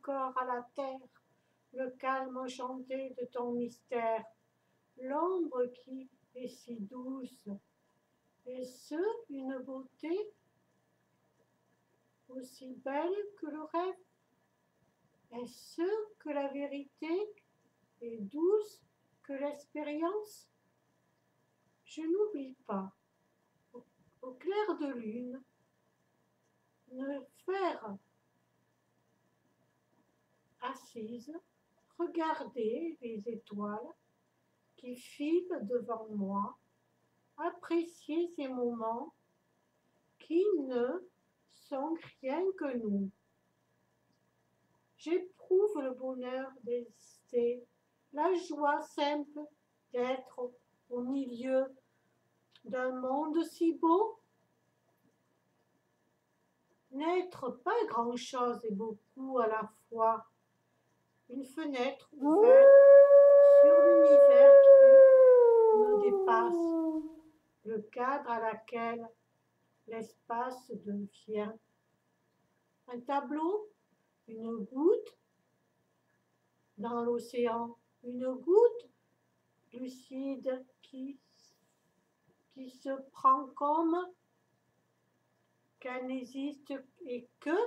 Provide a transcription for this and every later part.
encore à la terre le calme enchanté de ton mystère, l'ombre qui est si douce. Est-ce une beauté aussi belle que le rêve? Est-ce que la vérité est douce que l'expérience? Je n'oublie pas, au clair de lune, me faire assise, regarder les étoiles qui filent devant moi, apprécier ces moments qui ne sont rien que nous. J'éprouve le bonheur d'exister, la joie simple d'être au milieu d'un monde si beau. N'être pas grand-chose et beaucoup à la fois, une fenêtre ouverte sur l'univers qui me dépasse, le cadre à laquelle l'espace devient un tableau, une goutte dans l'océan, une goutte lucide qui se prend comme qu'elle n'existe et que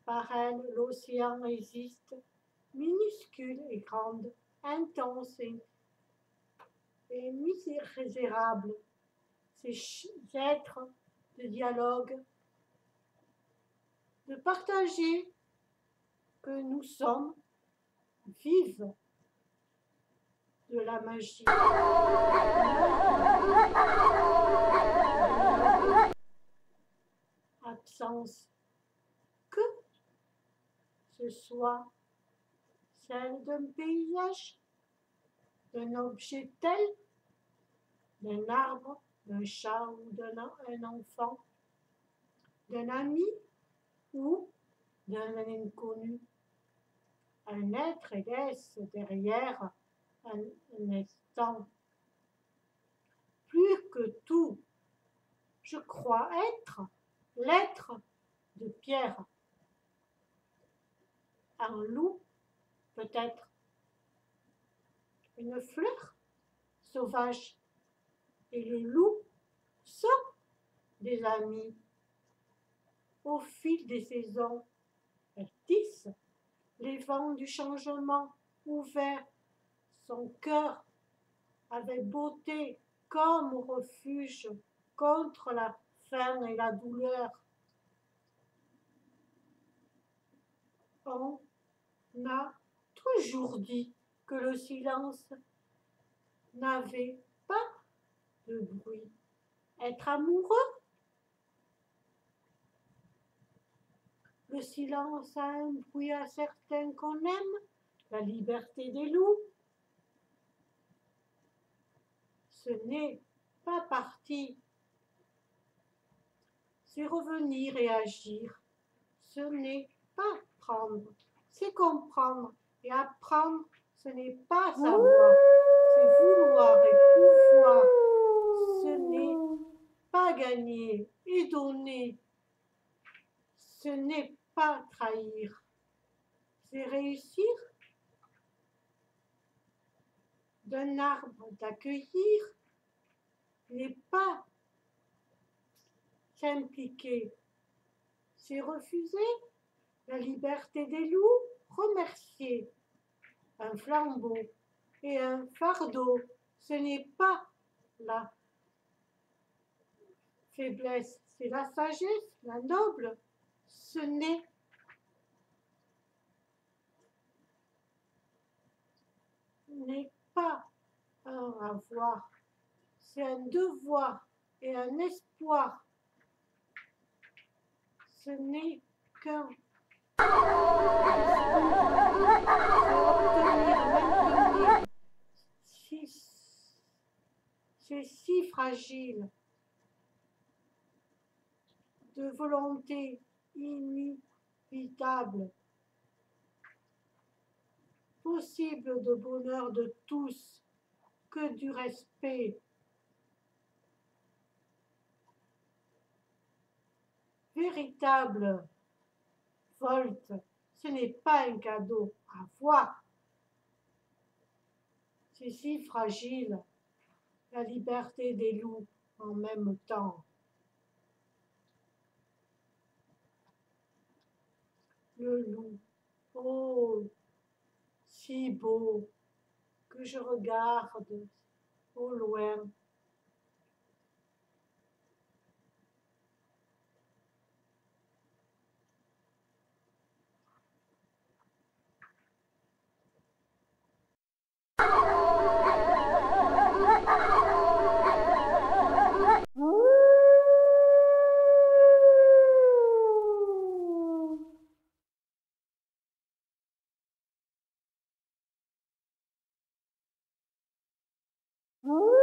par elle l'océan existe, minuscule et grande, intense et misérable. Ces êtres de dialogue, de partager que nous sommes, vivent de la magie. Absence que ce soit celle d'un paysage, d'un objet tel, d'un arbre, d'un chat ou d'un enfant, d'un ami ou d'un inconnu. Un être laisse derrière un instant. Plus que tout, je crois être l'être de pierre. Un loup, peut-être. Une fleur sauvage. Et le loup sont des amis. Au fil des saisons, elles tissent les vents du changement, ouvert son cœur avec beauté comme refuge contre la faim et la douleur. On a toujours dit que le silence n'avait pas de bruit. Être amoureux, le silence a un bruit à certains qu'on aime, la liberté des loups. Ce n'est pas partir, c'est revenir et agir. Ce n'est pas prendre, c'est comprendre. Et apprendre, ce n'est pas savoir, c'est vouloir et pouvoir. Ce n'est pas gagner et donner. Ce n'est pas trahir, c'est réussir. D'un arbre d'accueillir n'est pas s'impliquer, c'est refuser la liberté des loups, remercier. Un flambeau et un fardeau, ce n'est pas la faiblesse, c'est la sagesse, la noble. Ce n'est pas un avoir, c'est un devoir et un espoir. Ce n'est qu'un maintenir. C'est si fragile, de volonté inévitable, possible de bonheur de tous, que du respect. Véritable volte ce n'est pas un cadeau à voir. C'est si fragile, la liberté des loups en même temps. Le loup, oh, si beau, que je regarde au loin. Ooh.